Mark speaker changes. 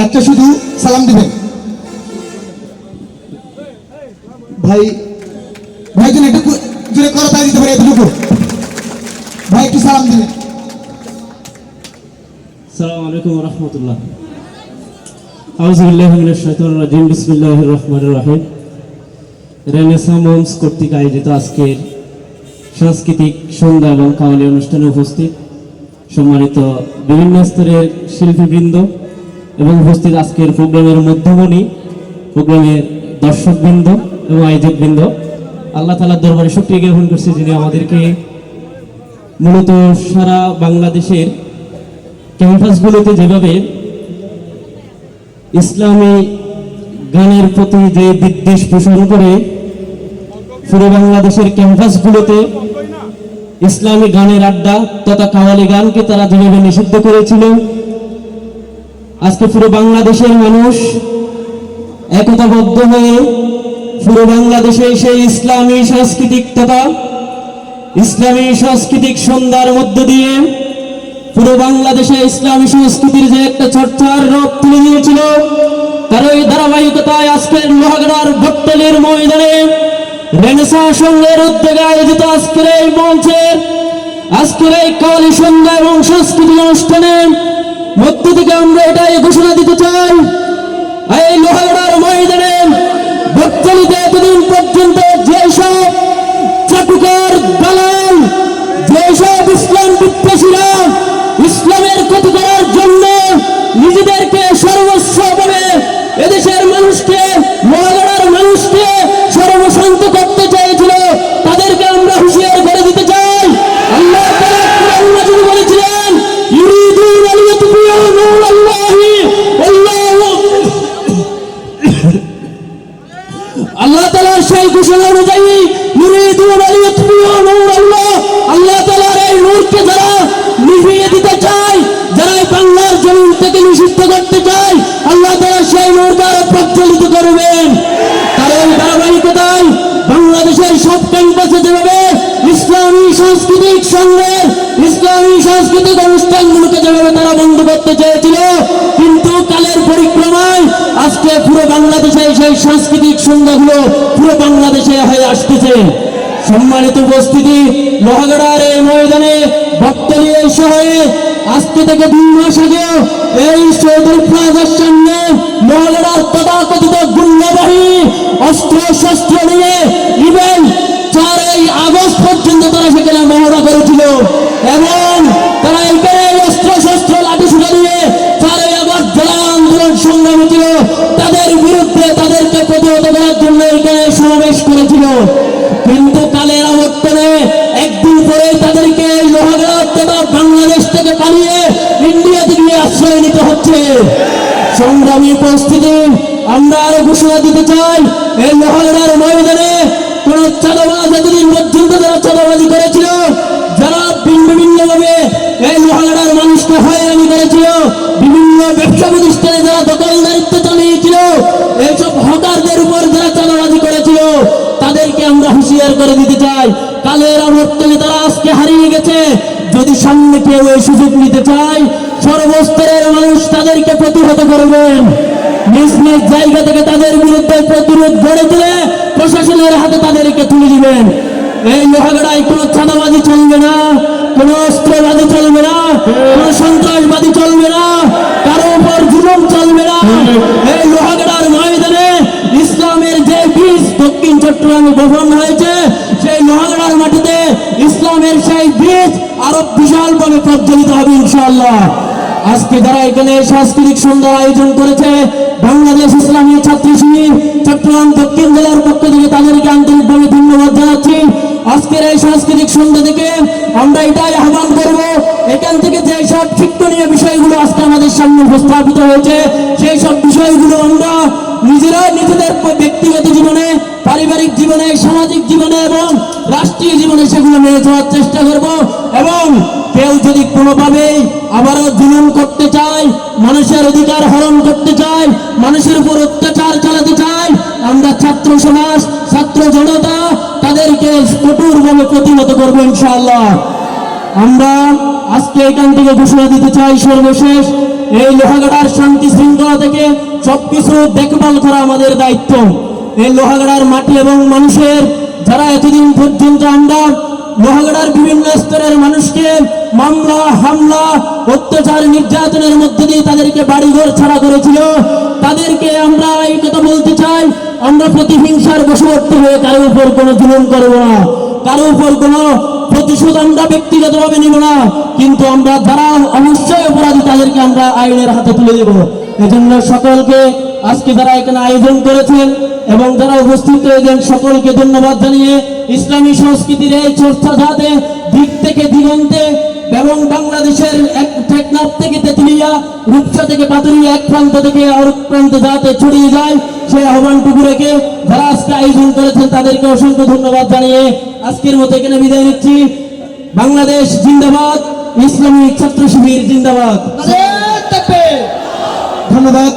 Speaker 1: একটা শুধু সালাম দিবেন ভাই, ভাই যেন একটু জোরে করতালি দিতে পারে এতটুকু, ভাই একটু সালাম দিবেন।
Speaker 2: আসসালামু আলাইকুম ওয়া রাহমাতুল্লাহ। আউযু বিল্লাহি মিনাশ শাইতানির রাজিম। বিসমিল্লাহির রহমানির রহিম। রেনেসাঁ মঞ্চ কর্তৃক আয়োজিত আজকের সাংস্কৃতিক সন্ধ্যা এবং কাওয়ালি অনুষ্ঠানে উপস্থিত সম্মানিত বিভিন্ন স্তরের শিল্পীবৃন্দ এবং উপস্থিত আজকের প্রোগ্রামের মধ্যমণি, প্রোগ্রামের দর্শকবৃন্দ এবং আয়োজকবৃন্দ, আল্লাহ তাআলার দরবারে শুকরিয়া জ্ঞাপন করছি যিনি আমাদেরকে মূলত সারা বাংলাদেশের ক্যাম্পাসগুলোতে যেভাবে ইসলামী গানের প্রতি যে বিদ্বেষ পোষণ করে পুরো বাংলাদেশের ক্যাম্পাসগুলোতে ইসলামী গানের আড্ডা তথা কাওয়ালি গানকে তারা যেভাবে নিষিদ্ধ করেছিল, আজকে পুরো বাংলাদেশের মানুষ একতাবদ্ধ হয়ে পুরো বাংলাদেশে সেই ইসলামী সাংস্কৃতিক তথা ইসলামী সাংস্কৃতিক সন্ধ্যার মধ্য দিয়ে পুরো বাংলাদেশে ইসলামী সংস্কৃতির যে একটা চর্চার রূপ তুলে দিয়েছিল, তার ওই ধারাবাহিকতায় আজকের লোহাগড়ার ভট্টলির ময়দানে রেনেসাঁ সংঘের উদ্যোগে আয়োজিত আজকের এই মঞ্চের আজকের এই কাওয়ালি সন্ধ্যা এবং সাংস্কৃতিক অনুষ্ঠানের মধ্য থেকে আমরা এটাই ঘোষণা দিতে চাই, এই লোহাগড়ার ময়দানে ভট্টলিতে এতদিন পর্যন্ত যেসব চাটুকার দালাল, যেসব ইসলাম বিদ্বেষীরা ইসলামের ক্ষতি করার জন্য নিজেদেরকে সর্বস্বভাবে এদেশের মানুষকে, লোহাগড়ার মানুষকে সর্বশান্ত করতে চেয়েছিল, তাদেরকে আমরা হুঁশিয়ার করে দিতে চাই। আল্লাহ তাআলা কুরআন মাজিদে বলেছিলেন, ইউরিদুনা লিয়াতফিউ নূরাল্লাহি ওয়াল্লাহু, আল্লাহ তাআলার সেই ঘোষণা অনুযায়ী ইউরিদুনা লিয়াতফিউ নূরাল্লাহ, আল্লাহ তাআলার এই নূরকে যারা নিভিয়ে দিতে চায়, যারা বাংলার জমিন থেকে নিষিদ্ধ করতে চায়, আল্লাহ তাআলা সেই নূরকে প্রজ্বলিত করবেন। তার এই ধারাবাহিকতায় বাংলাদেশের সব ক্যাম্পাসে যেভাবে ইসলামী সাংস্কৃতিক সংঘের ইসলামী সাংস্কৃতিক অনুষ্ঠানগুলোকে যেভাবে তারা বন্ধ করতে চেয়েছিল, কিন্তু কালের পরিক্রমায় আজকে পুরো বাংলাদেশে সেই সাংস্কৃতিক সন্ধ্যাগুলো পুরো বাংলাদেশে হয়ে আসতেছে। সম্মানিত উপস্থিতি, লোহাগড়ার এই ময়দানে ভট্টলি এই শহরে আজকে থেকে 2 মাস আগে এই চৌধুরী প্লাজার সামনে লোহাগড়ার তথাকথিত গুন্ডাবাহিনী অস্ত্র শস্ত্র নিয়ে ইভেন 4ই আগস্ট পর্যন্ত তারা সেখানে মহড়া করেছিল এবং তারা এখানে অস্ত্র শস্ত্র লাঠি সুটা নিয়ে 4ই আগস্ট যারা আন্দোলন সংগ্রামী ছিল তাদের বিরুদ্ধে তাদেরকে প্রতিহত করার জন্য এখানে সমাবেশ করেছিল। কিন্তু কালের আবর্তনে একদিন পরে তাদেরকে লোহাগড়া তথা বাংলাদেশ থেকে পালিয়ে ইন্ডিয়াতে গিয়ে আশ্রয় নিতে হচ্ছে। সংগ্রামী উপস্থিতি, আমরা আরো ঘোষণা দিতে চাই, এই লোহাগড়ার ময়দানে কোন চাঁদাবাজ এতদিন পর্যন্ত যারা চাঁদাবাজি করেছিল, যারা বিভিন্ন ভাবে এই লোহাগড়ার মানুষকে হয়রানি করেছিল, বিভিন্ন ব্যবসা প্রতিষ্ঠানে যারা দখলদারিত্ব চালিয়েছিল, এইসব হকারদের উপর যারা চাঁদাবাজি করেছিল, তাদেরকে আমরা হুঁশিয়ার করে দিতে চাই, কালের আবর্তনে তারা আজকে হারিয়ে গেছে। যদি সামনে কেউ এই সুযোগ নিতে চায়, সর্বস্তরের মানুষ তাদেরকে প্রতিহত করবেন, নিজ নিজ জায়গা থেকে তাদের বিরুদ্ধে প্রতিরোধ গড়ে তুলে প্রশাসনের হাতে তাদেরকে তুলে দিবেন। এই লোহাগড়ায় কোনো চাঁদাবাজি চলবে না, কোনো অস্ত্রবাদী চলবে না, কোনো সন্ত্রাসবাদী চলবে না, কারো উপর জুলুম চলবে না। এই লোহাগড়ার ময়দানে ইসলামের যে বীজ দক্ষিণ চট্টগ্রামে বপন হয়েছে, সেই লোহাগড়ার মাটিতে ইসলামের সেই বীজ আরো বিশালভাবে প্রজ্বলিত হবে ইনশাআল্লাহ। আজকে যারা এখানে সাংস্কৃতিক সন্ধ্যার আয়োজন করেছে, বাংলাদেশ ইসলামী ছাত্র শিবির চট্টগ্রাম দক্ষিণ জেলার পক্ষ থেকে তাদেরকে আন্তরিকভাবে ধন্যবাদ জানাচ্ছি। আজকের এই সাংস্কৃতিক সন্ধ্যা থেকে আমরা এটাই আহ্বান করব, এখান থেকে যে সব শিক্ষণীয় বিষয়গুলো আজকে আমাদের সামনে উপস্থাপিত হয়েছে, সেই সব বিষয়গুলো আমরা নিজেরা নিজেদের ব্যক্তিগত জীবনে, পারিবারিক জীবনে, সামাজিক জীবনে এবং রাষ্ট্রীয় জীবনে সেগুলো মেনে চলার চেষ্টা করব। এবং কেউ যদি কোনোভাবেই আবারও জুলুম করতে চায়, মানুষের অধিকার হরণ করতে চায়, মানুষের উপর অত্যাচার চালাতে চায়, আমরা ছাত্র সমাজ, ছাত্র জনতা তাদেরকে কঠোরভাবে প্রতিহত করবো ইনশাআল্লাহ। আমরা আজকে এখান থেকে ঘোষণা দিতে চাই, সর্বশেষ এই লোহাগড়ার শান্তি শৃঙ্খলা থেকে সবকিছু দেখভাল করা আমাদের দায়িত্ব। এই লোহাগড়ার মাটি এবং মানুষের যারা এতদিন পর্যন্ত আমরা লোহাগড়ার বিভিন্ন স্তরের মানুষকে মামলা হামলা অত্যাচার নির্যাতনের মধ্যে দিয়ে তাদেরকে বাড়িঘর ছাড়া করেছিল, তাদেরকে আমরা এই কথা বলতে চাই, আমরা প্রতিহিংসার বশবর্তী হয়ে কারো উপর কোনো জুলুম করব না, কারো উপর কোনো প্রতিশোধ আমরা ব্যক্তিগতভাবে নিব না, কিন্তু আমরা যারা অবশ্যই অপরাধী তাদেরকে আমরা আইনের হাতে তুলে দেব। এজন্য সকলকে আজকে যারা এখানে আয়োজন করেছেন এবং যারা উপস্থিত হয়েছেন সকলকে ধন্যবাদ জানিয়ে ইসলামী সংস্কৃতির এই চর্চা যাতে দিক থেকে দিগন্তে এবং বাংলাদেশের এক টেকনাফ থেকে তেতুলিয়া, রূপসা থেকে পাতুরিয়া এক প্রান্ত থেকে আরেক প্রান্তে যাতে ছড়িয়ে যায় সেই আহ্বানটুকু রেখে যারা আজকে আয়োজন করেছেন তাদেরকে অসংখ্য ধন্যবাদ জানিয়ে আজকের মতো এখানে বিদায় নিচ্ছি। বাংলাদেশ জিন্দাবাদ, ইসলামী ছাত্র শিবির জিন্দাবাদ।
Speaker 1: ধন্যবাদ।